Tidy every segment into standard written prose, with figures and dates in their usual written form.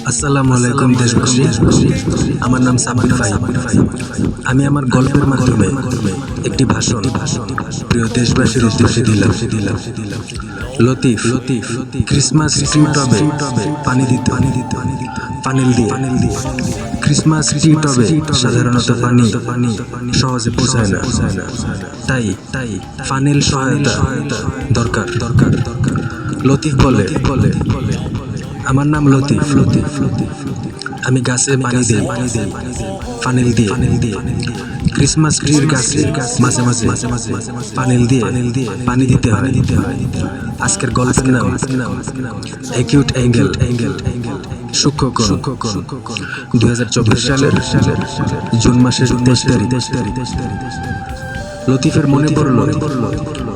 আসসালামু আলাইকুম দেশবাসী। আমার নাম সাব্বির ভাই। আমি আমার গল্পের মাধ্যমে একটি ভাষণ প্রিয় দেশবাসীর উদ্দেশ্যে দিলাম। লতিফ ক্রিসমাস ট্রি টবে পানি দিতে ফানেল দিয়ে। ক্রিসমাস ট্রি টবে সাধারণত পানি সহজে পৌঁছায় না, তাই ফানেল সহায়তা দরকার। লতিফ বলে, আমার নাম লতিফ। আমি গাছে পানি দিই ফানেল দিয়ে। ক্রিসমাস ট্রির গাছে মাঝে মাঝে ফানেল দিয়ে পানি দিতে হয়। আজকের গল্পের নাম অ্যাকিউট অ্যাঙ্গেল, সূক্ষ্মকোণ। 2024 সালের জুন মাসের 23 তারিখ। লতিফের মনে পড়ল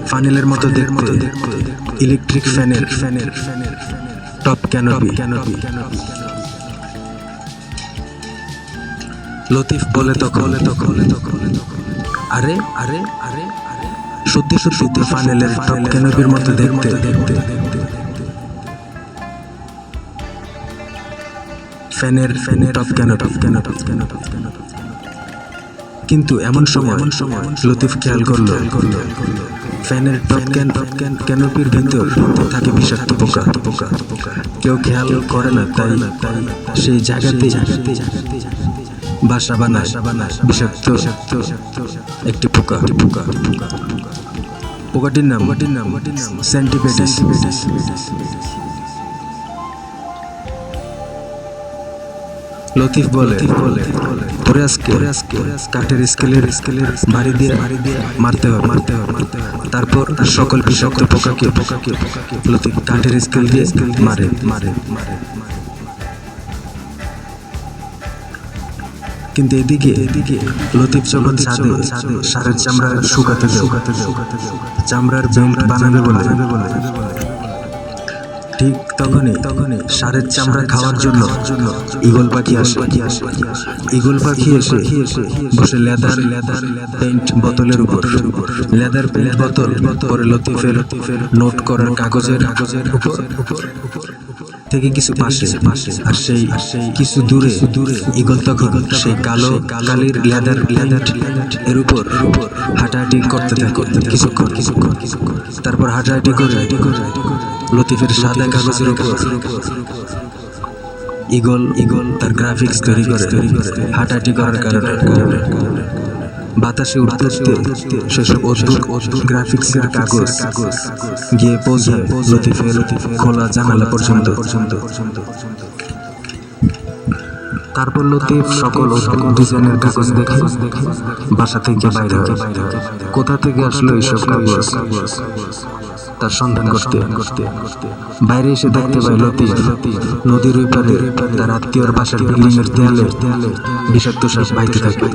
ফানেলের মতো দেখতে ইলেকট্রিক ফ্যানের টপ ক্যানোপি। লতিফ বলে তখন, আরে সত্যি তো ফানেলের টপ ক্যানোপির মতো দেখতে। ফ্যানের টপ ক্যানোপি। কিন্তু এমন সময় লতিফ খেয়াল করলো ফ্যানের টপ ক্যানোপির ভিতর থাকে বিষাক্ত পোকা। কেউ খেয়াল করে না, তাই সেই জায়গাতে বাসা বানায় বিষাক্ত একটি পোকা। পোকাটির নাম সেন্টিপেডিস। লতিফ বলে, তোরে আজকে কাঠের স্কেলের ভারী দিয়ে মারতে হবে। তারপর সকল বিষাক্ত পোকাকে লতিফ কাঠের স্কেল দিয়ে মারে। কিন্তু এদিকে লতিফ যখন ছাদে ষাঁড়ের চামড়া শুকাতে যায়, চামড়ার বেল্ট বানাবে বলে, ঠিক তখনই ষাঁড়ের চামড়া খাওয়ার জন্য ঈগল পাখি আসে। ঈগল পাখি এসে বসে লেদার পেইন্ট বোতলের উপর। লেদার পেইন্ট বোতল পরে লতিফের নোট করার কাগজের উপর থেকে কিছু পাশে, আর সেই কিছু দূরে ঈগল তখন সেই কালির লেদার এর উপর হাঁটাহাঁটি করতে থাকে কিছুক্ষণ। তারপর হাঁটাহাঁটি করে লতিফের সাদা কাগজের উপর ঈগল তার গ্রাফিক্স তৈরি করে। হাঁটাহাঁটি করার কারণে বাতাসে উঠতে সেসব অদ্ভুত গ্রাফিক্সের কাগজ গিয়ে পৌঁছায় লতিফের খোলা জানালা পর্যন্ত। তারপর লতিফ সকল ডিজাইনের কাগজ দেখে বাসা থেকে বাইরে হয়। কোথা থেকে আসলো এইসব কাগজ তার সন্ধান করতে বাইরে এসে দেখতে পায় লতিফ নদীর ওই পারে তার আত্মীয়র বাসার বিল্ডিং এর দেয়ালে বিষাক্ত সাপ বাইতে থাকে।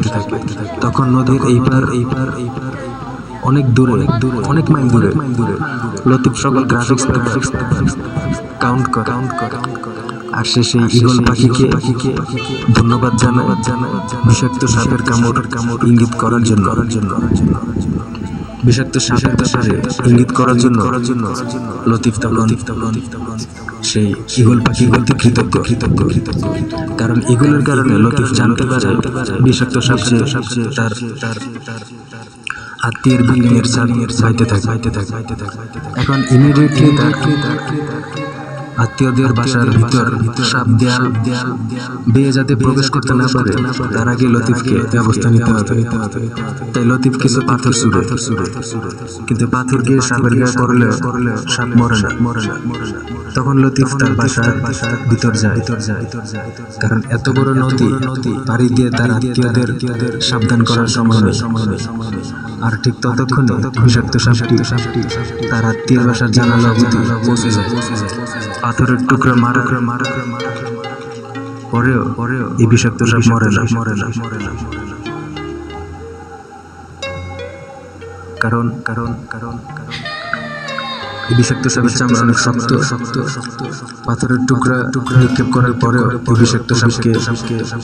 তখন নদীর এই পার অনেক দূরে, অনেক মাইল দূরে লতিফ সকল গ্রাফিক্স কাউন্ট করে। আর সে সেই ঈগল পাখিকে ধন্যবাদ জানায় বিষাক্ত সাপের কামড় ইঙ্গিত করার জন্য। বিষাক্ত সাপের ব্যাপারে ইঙ্গিত করার জন্য লতিফ তখন সেই ঈগল পাখি বলতে কৃতজ্ঞ। কারণ ঈগলের কারণে লতিফ জানতে পারে বিষাক্ত সাপ তার আত্মীয়ের বিল্ডিং এর ছাইতে থাকে। এখন ইমিডিয়েটলি তার আত্মীয়দের বাসার ভিতর সাপ দেয়াল বেয়ে যাতে প্রবেশ করতে না পারে তার আগে লতিফকে ব্যবস্থা নিতে হবে। তাই লতিফ কিছু পাথর ছুড়ে, কিন্তু পাথর গিয়ে সাপের গায়ে পড়লে সাপ মরে না। তখন লতিফ তার বাসার ভিতর যায়, কারণ এত বড় নদী পাড়ি দিয়ে তার আত্মীয়দের সাবধান করার সময় নেই। আর ঠিক ততক্ষণে বিষাক্ত সাপটি তার আত্মীয়ের বাসার জানালা অবধি পৌঁছে যায়। পাথরের টুকরা মারা পরেও এই বিষাক্ত সাপ মরে না। কারণ এই বিষাক্ত সাপের চামড়া অনেক শক্ত। পাথরের টুকরা নিক্ষেপ করার পরেও এই বিষাক্ত সাপকে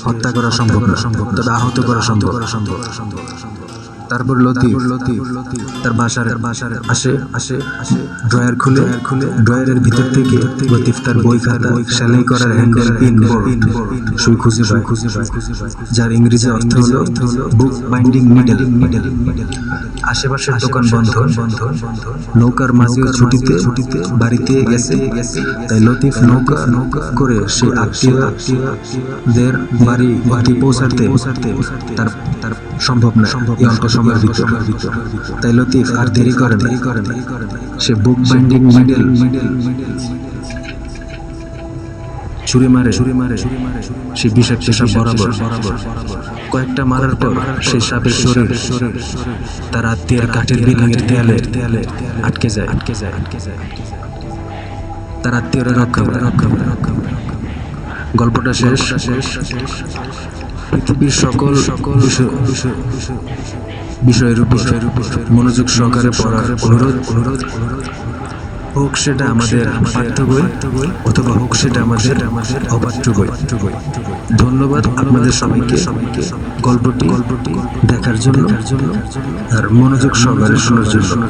হত্যা করা সম্ভব না, তবে আহত করা সম্ভব। তারপর লতিফ তার বাসার আসে ড্রয়ার খুলে ড্রয়ারের ভিতর থেকে লতিফ তার বই খাতা সেলাই করার হ্যান্ডেল পিন সুই খুঁজে পায়, যার ইংরেজি অর্থ হলো বুক বাইন্ডিং নিডেল। আশেপাশের দোকান বন্ধ, নৌকার মাঝিও ছুটিতে বাড়িতে গেছে, তাই লতিফ নৌকা করে সে আত্মীয়দের বাড়ি পৌঁছাতে তার সম্ভব না এই অল্প সময়ের ভিতর। তাই লতিফ আর দেরি করে না, সে বুক বাইন্ডিং নিডেল ছুরি মারে সে বিষাক্ত সাপ বরাবর। কয়েকটা মারার পর সেই সাপের শরীর তার আত্মীয়ের কাঠের বিল্ডিং এর দেয়ালে আটকে যায়। তার আত্মীয়রা রক্ষা করে। গল্পটা শেষ। পৃথিবীর সকল বিষয়ের উপর মনোযোগ সহকারে পড়ার অনুরোধ, হোক সেটা আমাদের পাঠ্য বই অথবা হোক সেটা আমাদের অপাঠ্য বই। ধন্যবাদ আপনাদের সবাইকে গল্পটি দেখার জন্য আর মনোযোগ সহকারে শোনার জন্য।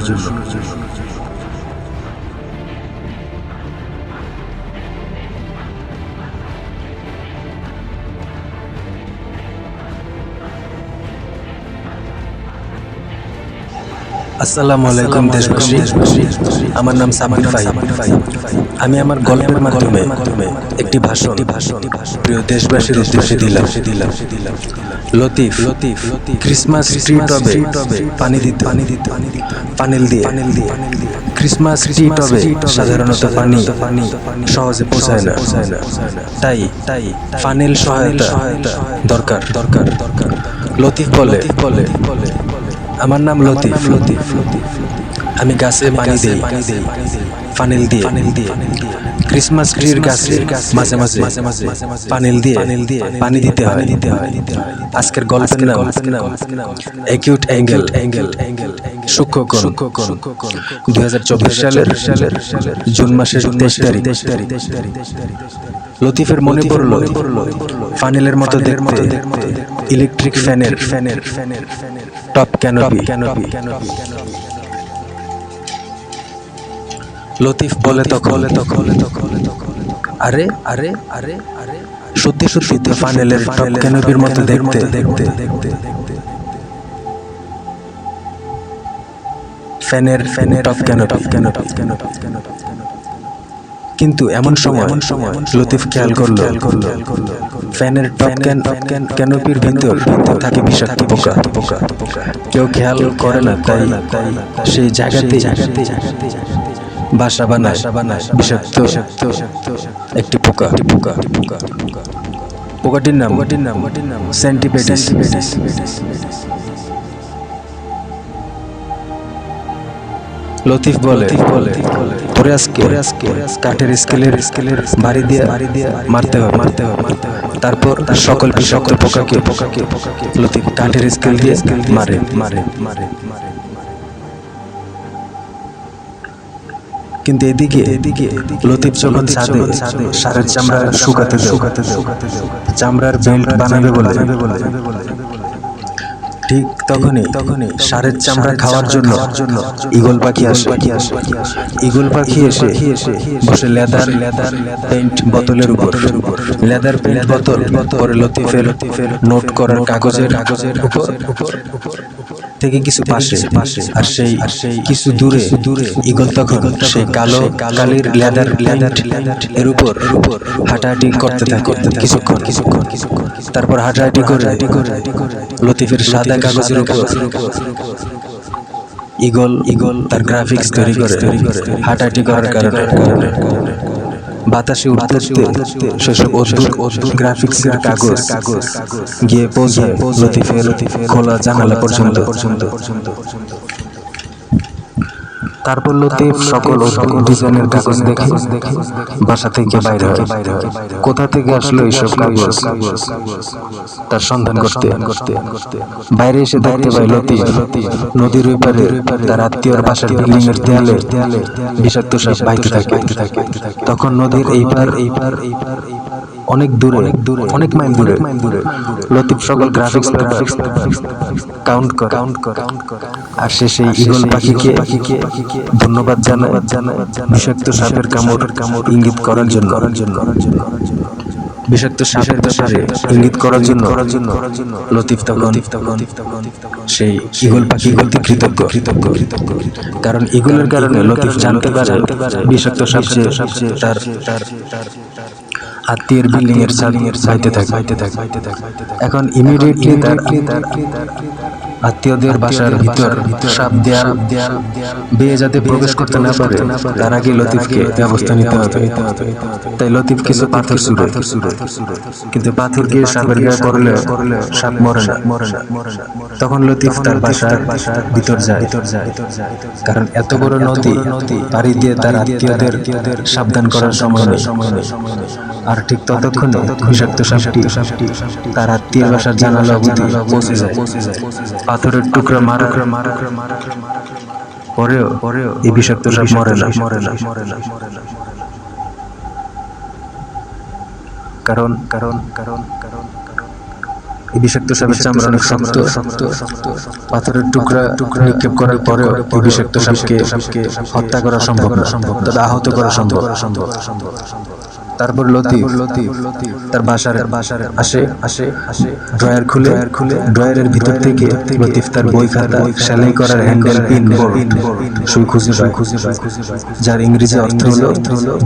আসসালামু আলাইকুম দেশবাসী, আমার নাম সাব্বির ভাই। আমি আমার গল্পের মাধ্যমে একটি ভাষণ প্রিয় দেশবাসীর উদ্দেশ্যে দিলাম। লতিফ ক্রিসমাস ট্রি টবে পানি দিত পানিল দিয়ে। ক্রিসমাস ট্রি টবে সাধারণত পানি সহজে পৌঁছায় না, তাই পানিল সহায়তা দরকার। লতিফ বলে, আমার নাম লতিফ, আমি গাছে পানি দেই পানিল দিয়ে। ক্রিসমাস ট্রির গাছে মাঝে মাঝে পানিল দিয়ে পানি দিতে হয়। আজকের গল্পের নাম অ্যাকিউট অ্যাঙ্গেল সূক্ষ্মকোণ। 2024 সালের জুন মাসের 23 তারিখ। লতিফের মনে পড়ল ফানেলের মতো দেখতে ইলেকট্রিক ফ্যানের টপ ক্যানোপি। লতিফ বলে তখন, আরে সত্যি তো ফানেলের টপ ক্যানোপির মতো দেখতে। ফ্যানের টপ ক্যানোপি। কিন্তু এমন সময় লতিফ খেয়াল করল ফ্যানের টপ ক্যানোপির ভিতর থাকে বিষাক্ত পোকা। কেউ খেয়াল করে না, তাই সেই জায়গাতে বাসা বানায় বিষাক্ত একটি পোকা। পোকাটির নাম সেন্টিপেডিস। লতিফ বলে, তোরে আজকে কাঠের স্কেলের বাড়ি দিয়ে মারতে হবে। তারপর সকল বিষাক্ত পোকাকে লতিফ কাঠের স্কেল দিয়ে মারে। কিন্তু এদিকে লতিফ যখন ছাদে ষাঁড়ের চামড়া শুকাতে দেয়, চামড়ার বেল্ট বানাবে বলে, ঠিক তখনই ষাঁড়ের চামড়া খাওয়ার জন্য ঈগল পাখি আসে। ঈগল পাখি এসে বসে লেদার পেইন্ট বোতলের উপর। লেদার পেইন্ট বোতল পরে লতিফের নোট করার কাগজের উপর থেকে কিছু পাশে, আর সেই কিছু দূরে ঈগল তখন সেই কালির লেদার এর উপর হাঁটাহাঁটি করতে থাকে কিছুক্ষণ। তারপর হাঁটাহাঁটি করে লতিফের সাদা কাগজের উপর ঈগল তার গ্রাফিক্স তৈরি করে। হাঁটাহাঁটি করার কারণে বাতাসে উঠতে সেসব অদ্ভুত গ্রাফিক্সের কাগজ গিয়ে পৌঁছায় লতিফের খোলা জানালা পর্যন্ত। তারপর লতিফ সকল ডিজাইনের কাগজ দেখে বাসা থেকে বাইরে হয়। কোথা থেকে আসলো এইসব কাগজ তার সন্ধান করতে বাইরে এসে দেখতে পায় লতিফ নদীর ওই পারে তার আত্মীয়র বাসার বিল্ডিং এর দেয়ালে বিষাক্ত সাপ বাইতে থাকে। তখন নদীর এই পার অনেক দূরে অনেক মাইল দূরে লতিফ সকল গ্রাফিক্স কাউন্ট করে আর সে সেই ঈগল পাখিকে ধন্যবাদ জানায় বিষাক্ত সাপের কামড় ইঙ্গিত করার জন্য বিষাক্ত সাপের ব্যাপারে ইঙ্গিত করার জন্য লতিফ তখন সেই ঈগল পাখি প্রতি কৃতজ্ঞ কারণ ঈগলের কারণে লতিফ জানতে পারে বিষাক্ত সাপ যে তার আত্মীয়ের বিল্ডিং এর ছাইতে থাকে এখন ইমিডিয়েটলি তার আত্মীয়দের বাসার ভিতর সাপ দেয়াল বেয়ে যাতে প্রবেশ করতে না পারে তার আগে লতিফকে ব্যবস্থা নিতে হবে। তাই লতিফ কিছু পাথর ছুড়ে, কিন্তু পাথর দিয়ে সাপের গায়ে পড়লে সাপ মরে না। তখন লতিফ তার বাসার ভিতর যায়, কারণ এত বড় নদী পাড়ি দিয়ে তার আত্মীয়দের সাবধান করার সময় নেই। আর ঠিক ততক্ষণে বিষাক্ত সাপটি তার আত্মীয়ের বাসার জানালা অবধি পৌঁছে যায়। পাথরের টুকরা মারা পরেও এই বিষাক্ত সাপ মরে না। কারণ এই বিষাক্ত সাপের চামড়া অনেক শক্ত। পাথরের টুকরা নিক্ষেপ করার পরেও এই বিষাক্ত সাপকে হত্যা করা সম্ভব না, তবে আহত করা সম্ভব। তারপর লতিফ তার বাসার আসে ড্রয়ার খুলে ড্রয়ারের ভিতর থেকে লতিফ তার বই খাতা সেলাই করার হ্যান্ডেল পিন সুই খুঁজে পায়, যার ইংরেজি অর্থ হলো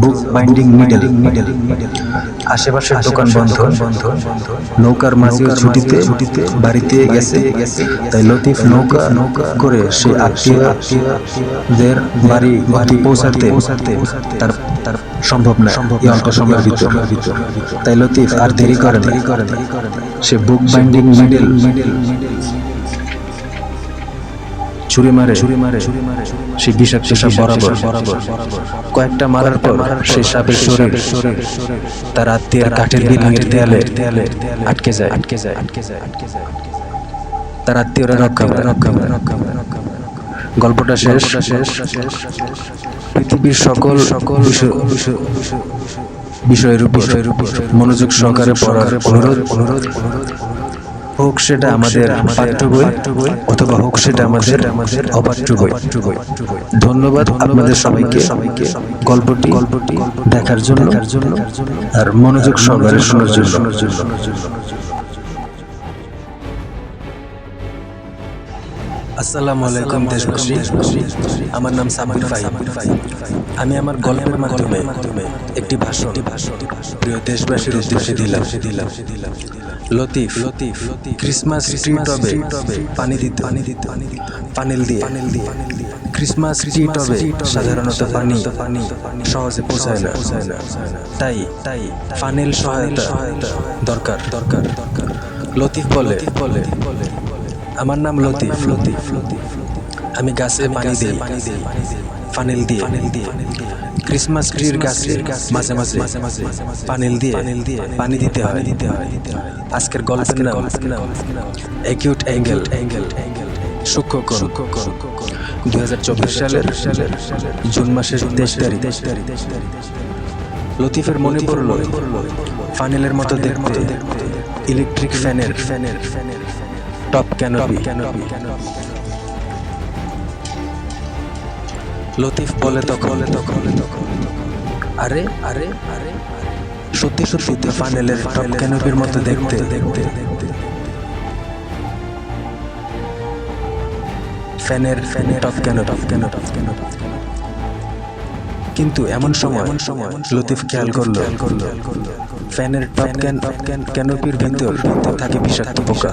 বুক বাইন্ডিং নিডেল। আশেপাশের দোকান বন্ধ, নৌকার মাঝিও ছুটিতে বাড়িতে গেছে। তাই লতিফ নৌকা করে সে আত্মীয়দের বাড়ি পৌঁছাতে তার সম্ভব না এই অল্প সময়ের ভিতর। তাই লতিফ আর দেরি করে না, সে বুক বাইন্ডিং নিডেল ছুরি মারে সেই বিষাক্ত সাপ বরাবর। কয়েকটা মারার পর সেই সাপের শরীর তার আত্মীয়ের কাঠের বিল্ডিং এর দেয়ালে আটকে যায়। তার আত্মীয়রা রক্ষা করে। গল্পটা শেষ। পৃথিবীর সকল বিষয়ের উপর মনোযোগ সহকারে পড়ার অনুরোধ, হোক সেটা আমাদের পাঠ্য বই অথবা হোক সেটা আমাদের অপাঠ্য বই। ধন্যবাদ আপনাদের সবাইকে গল্পটি দেখার জন্য আর মনোযোগ সহকারে শোনার জন্য। আসসালামু আলাইকুম দেশবাসী, আমার নাম সাব্বির ফাহিম। আমি আমার গল্পের মাধ্যমে একটি ভাষণ প্রিয় দেশবাসীর উদ্দেশ্যে দিলাম। লতিফ ক্রিসমাস ট্রি টবে পানি দিত পানিল দিয়ে। ক্রিসমাস ট্রি টবে সাধারণত পানি সহজে পৌঁছায় না, তাই ফানেল সহায়তা দরকার। লতিফ বলে, আমার নাম লতিফ, আমি গাছে পানি দিই ফানেল দিয়ে। ক্রিসমাস ট্রির গাছে মাঝে মাঝে পানিল দিয়ে পানি দিতে হয়। আজকের গল্পের নাম অ্যাকিউট অ্যাঙ্গেল সূক্ষ্ম কোণ। 2024 সালের জুন মাসের 23 তারিখ। লতিফের মনে পড়ল ফানেলের মতো দেখতে ইলেকট্রিক ফ্যানের টপ ক্যানোপি। লতিফ বলে তখন, আরে সত্যি তো ফানেলের টপ ক্যানোপির মতো দেখতে। ফ্যানের টপ ক্যানোপি। কিন্তু এমন সময় লতিফ খেয়াল করলো ফ্যানের টপ ক্যানোপির ভিতর থাকে বিষাক্ত পোকা।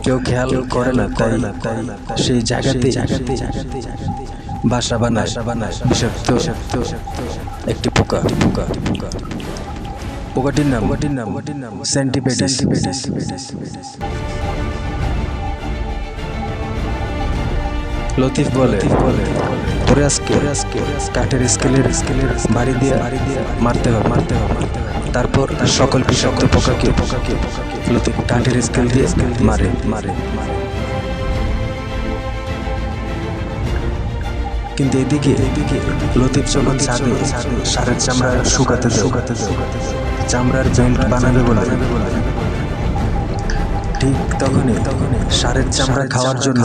কেউ খেয়াল করে না, তাই সেই জায়গাতে বাসা বানায় বিষাক্ত একটি পোকা। পোকাটির নাম সেন্টিপেডিস। লতিফ বলে, তোরে আজকে কাঠের স্কেলের বাড়ি দিয়ে মারতে হবে। তারপর সকল বিষাক্ত পোকাকে লতিফ কাঠের স্কেল দিয়ে মারে। কিন্তু এদিকে লতিফ যখন ছাদে ষাঁড়ের চামড়া শুকাতে যায়, চামড়ার বেল্ট বানাবে বলে। ঠিক তখনই ষাঁড়ের চামড়া খাওয়ার জন্য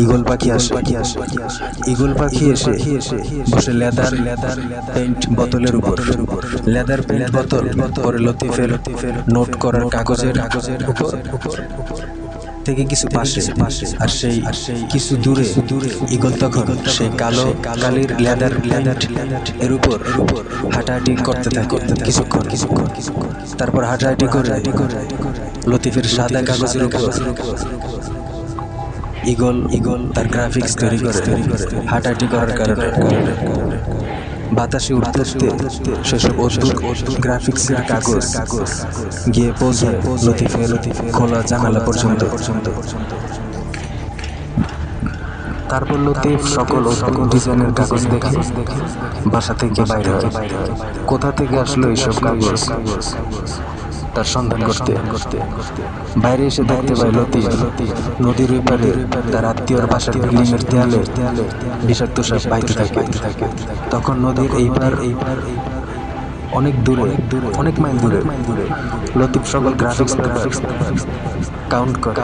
ঈগল পাখি আসে। ঈগল পাখি এসে বসে লেদার পেইন্ট বোতলের উপর। লেদার পেইন্ট বোতল পরে লতিফের নোট করার কাগজের উপর থেকে কিছু পাশে, আর সেই কিছু দূরে ঈগল তখন সেই কালো কালির লেদার এর উপর হাঁটাহাঁটি করতে থাকে কিছুক্ষণ। তারপর হাঁটাহাঁটি করে লতিফের সাদা কাগজের উপর ঈগল তার গ্রাফিক্স তৈরি করে। হাঁটাহাঁটি করার কারণে বাতাসে উঠতে সেসব অদ্ভুত গ্রাফিক্সের কাগজ গিয়ে পৌঁছায় লতিফের খোলা জানালা পর্যন্ত। তারপর লতিফ সকল ডিজাইনের কাগজ দেখে বাসা থেকে বাইরে হয়। কোথা থেকে আসলো এইসব কাগজ তার সন্ধান করতে বাইরে এসে দেখতে পায় লতিফ নদীর ওই পারে তার আত্মীয়র বাসার বিল্ডিং এর দেয়ালে বিষাক্ত সাপ বাইতে থাকে। তখন নদীর এই পার অনেক দূরে, অনেক মাইল দূরে লতিফ সকল গ্রাফিক্স কাউন্ট করে।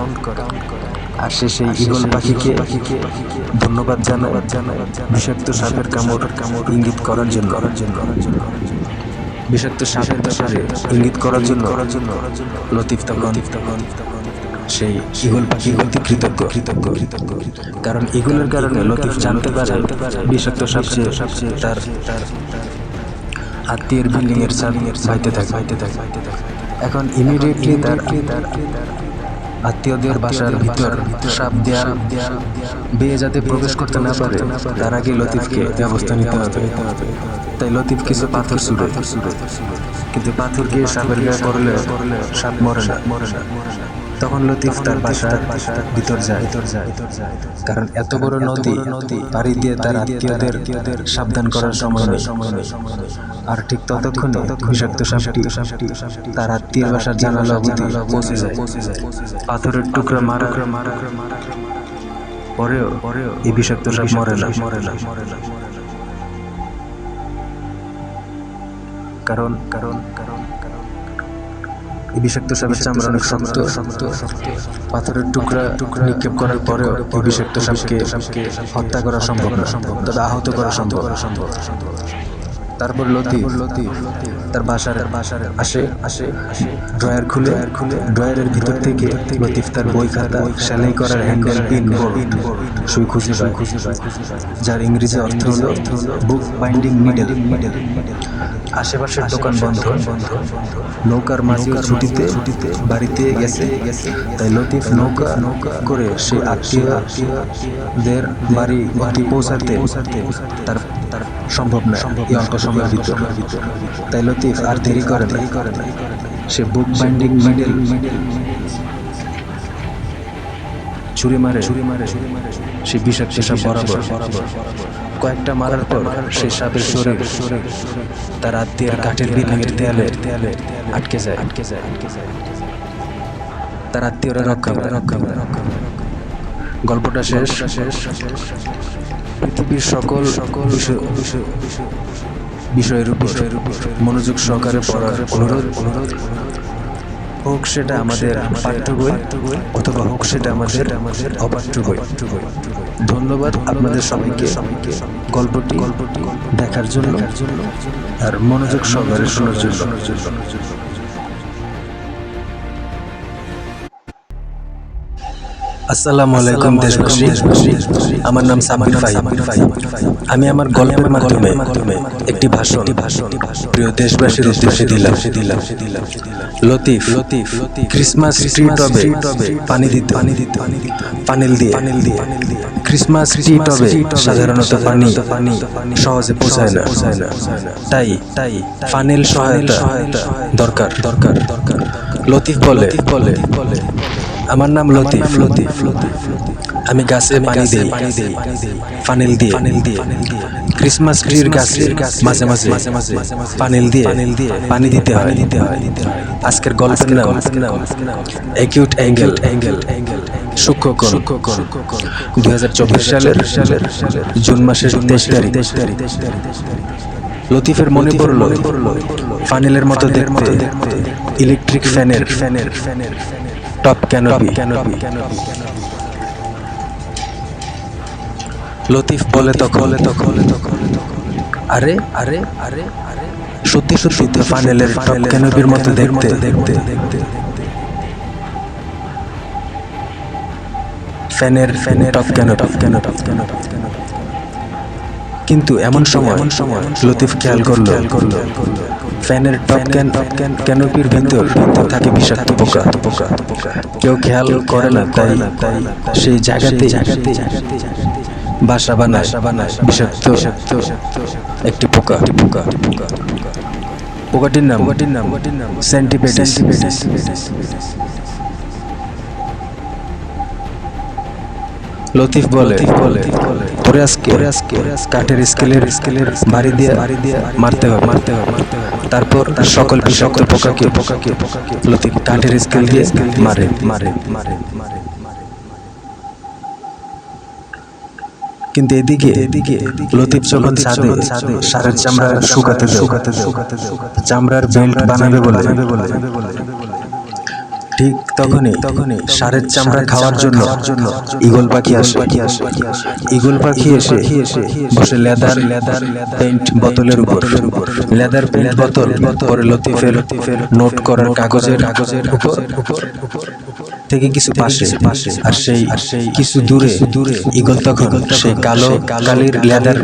আর সে সেই ঈগল পাখিকে ধন্যবাদ জানায় বিষাক্ত সাপের কামড় ইঙ্গিত করার জন্য। বিষাক্ত সাপের ব্যাপারে ইঙ্গিত করার জন্য লতিফ তখন সেই ঈগল পাখির প্রতি কৃতজ্ঞ। কারণ ঈগলের কারণে লতিফ জানতে পারে বিষাক্ত সাপ তার আত্মীয়ের বিল্ডিং এর ছাদ বাইতে থাকে। এখন ইমিডিয়েটলি তার আত্মীয়দের বাসার ভিতর সাপ দেয়াল বেয়ে যাতে প্রবেশ করতে না পারে তার আগে লতিফকে ব্যবস্থা নিতে হবে। তাই লতিফ কিছু পাথর ছুড়ে, কিন্তু পাথর গিয়ে সাপের গায়ে পড়লে সাপ মরে না। তখন লতিফ তার বাসার ভিতর যায়, কারণ এত বড় নদী পাড়ি দিয়ে তার আত্মীয়দের সাবধান করার সময় নেই। আর ঠিক ততক্ষণে বিষাক্ত সাপটি তার আত্মীয়ের বাসার জানালা অবধি পৌঁছে যায়। পাথরের টুকরা মারা পরেও এই বিষাক্ত সাপ মরে না। কারণ এই বিষাক্ত সাপের চামড়া অনেক শক্ত। পাথরের টুকরা নিক্ষেপ করার পরেও এই বিষাক্ত সাপকে হত্যা করা সম্ভব না, তবে আহত করা সম্ভব। তারপর লতিফ তার বাসার আসে ড্রয়ার খুলে ড্রয়ারের ভিতর থেকে লতিফ তার বই খাতা, সেলাই করার হ্যান্ডেল, পিন, বোল্ট, সুই খুঁজে পায়, যার ইংরেজি অর্থ হলো বুক বাইন্ডিং নিডেল। আশেপাশের দোকান বন্ধ, নৌকার মাঝি ছুটিতে বাড়িতে গেছে। তাই লতিফ নৌকা করে সে আত্মীয়দের বাড়ি পৌঁছাতে তার সম্ভব না এই অল্প সময়ের ভিতর। তাই লতিফ আর দেরি করে না, সে বুক বাইন্ডিং নিডেল ছুরি মারে সে বিষাক্ত সাপ বরাবর। কয়েকটা মারার পর সে সাপের শরীর তার আত্মীয়ের কাঠের বিল্ডিংয়ের দেয়ালে আটকে যায়। তার আত্মীয়রা রক্ষা করে। গল্পটা শেষ। পৃথিবীর সকল বিষয়ের উপর মনোযোগ সহকারে পড়ার অনুরোধ, হোক সেটা আমাদের পাঠ্য বই অথবা হোক সেটা আমাদের অপাঠ্য বই। ধন্যবাদ আপনাদের সবাইকে গল্পটি দেখার জন্য আর মনোযোগ সহকারে শোনার জন্য। আসসালামু আলাইকুম দেশবাসী, আমার নাম সাব্বির ফাহিম। আমি আমার গল্পের মাধ্যমে একটি ভাষণ প্রিয় দেশবাসীর উদ্দেশ্যে দিলাম। লতিফ ক্রিসমাস ট্রি টবে পানি দিত ফানেল দিয়ে। ক্রিসমাস ট্রি টবে সাধারণত পানি সহজে পৌঁছায় না, তাই ফানেল সহায়তা দরকার। লতিফ বলে, আমার নাম লতিফ, আমি গাছে পানি দেই ফানেল দিয়ে। ক্রিসমাস ট্রির গাছে মাঝে মাঝে ফানেল দিয়ে পানি দিতে হয়। আজকের গল্পের নাম অ্যাকিউট অ্যাঙ্গেল, সূক্ষ্মকোণ। 2024 সালের জুন মাসের 23 তারিখ। লতিফের মনে পড়ল ফানেলের মতো দেখতে ইলেকট্রিক ফ্যানের টপ ক্যানোপি। লতিফ বলে তখন, আরে আরে আরে আরে সত্যি সত্যি তো ফানেলের টপ ক্যানোপির মতো দেখতে। ফ্যানের টপ ক্যানোপি। কিন্তু এমন সময় লতিফ খেয়াল করলো ফ্যানের টপ ক্যানোপির ভিতর থাকে বিষাক্ত পোকা। কেউ খেয়াল করে না, তাই সেই জায়গাতে বাসা বানায় বিষাক্ত একটি পোকা। পোকাটির নাম সেন্টিপেডিস। লতিফ বলে, তোরে আজকে কাঠের স্কেলের ভারী দিয়ে মারতে হবে। তারপর সকল বিষাক্ত পোকাকে লতিফ কাঠের স্কেল দিয়ে মারে। কিন্তু এদিকে লতিফ যখন ছাদে ষাঁড়ের চামড়া শুকাতে দেয়, চামড়ার বেল্ট বানাবে বলে, ঠিক তখনই ষাঁড়ের চামড়া খাওয়ার জন্য ঈগল পাখি আসে। ঈগল পাখি এসে বসে লেদার পেইন্ট বোতলের উপর। লেদার পেইন্ট বোতল পরে লতিফের নোট করার কাগজের উপর থেকে কিছু পাশে, আর সেই কিছু দূরে ঈগল তখন সেই কালো কালির লেদার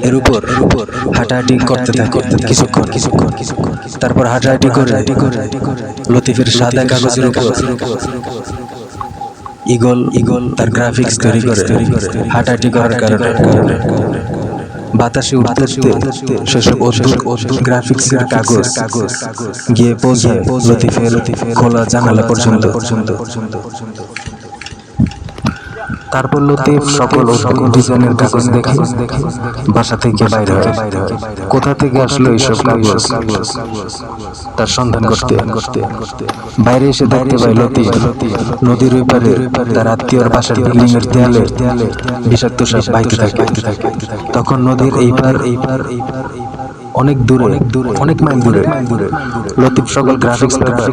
এর উপর হাঁটাহাঁটি করতে থাকে কিছুক্ষণ। তারপর হাঁটাহাঁটি করে লতিফের সাদা কাগজের উপর ঈগল তার গ্রাফিক্স তৈরি করে। হাঁটাহাঁটি করার কারণে বাতাসে উঠতে সেসব অদ্ভুত গ্রাফিক্সের কাগজ গিয়ে পৌঁছায় লতিফের খোলা জানালা পর্যন্ত। তারপর লতিফ সকল ডিজাইনের কাগজ দেখে বাসা থেকে বাইরে হয়। কোথা থেকে আসলো এইসব কাগজ তার সন্ধান করতে বাইরে এসে দেখতে পায় লতিফ নদীর ওই পারে তার আত্মীয়র বাসার বিল্ডিং এর দেয়ালে বিষাক্ত সাপ বাইতে থাকে। তখন নদীর এই পার অনেক দূরে, অনেক মাইল দূরে লতিফ সকল গ্রাফিক্স পেপার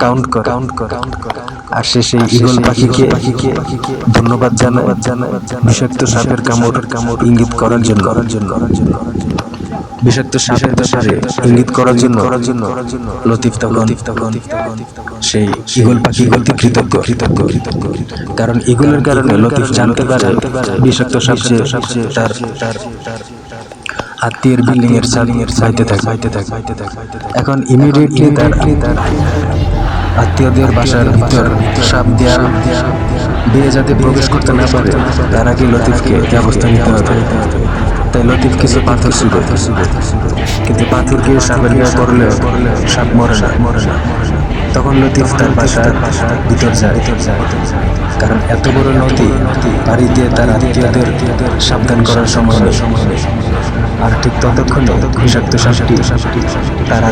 কাউন্ট করে। আর সে সেই ঈগল পাখিকে ধন্যবাদ জানায় বিষাক্ত সাপের কামড় ইঙ্গিত করার জন্য। বিষাক্ত সাপের ব্যাপারে ইঙ্গিত করার জন্য লতিফ তখন সেই ঈগল পাখি কৃতজ্ঞ। কারণ ঈগলের কারণে লতিফ জানতে পারে বিষাক্ত সাপ তার আত্মীয়ের বিল্ডিং এর সাইতে থাকে। এখন ইমিডিয়েটলি তার আত্মীয়দের বাসার ভিতর সাপ দিয়ে যাতে প্রবেশ করতে না পারে তার আগে লতিফকে ব্যবস্থা নিতে হবে। তাই লতিফ কিছু পাথর ছুড়ে, কিন্তু পাথরকে সাপের গায়ে করলে সাপ মরে না। তখন লতিফ তার বাসার ভিতর যায়, কারণ এত বড় নদী পাড়ি দিয়ে তার আত্মীয়দের সাবধান করার সময় নেই। আর ঠিক ততক্ষণে বিষাক্ত সাপটি তার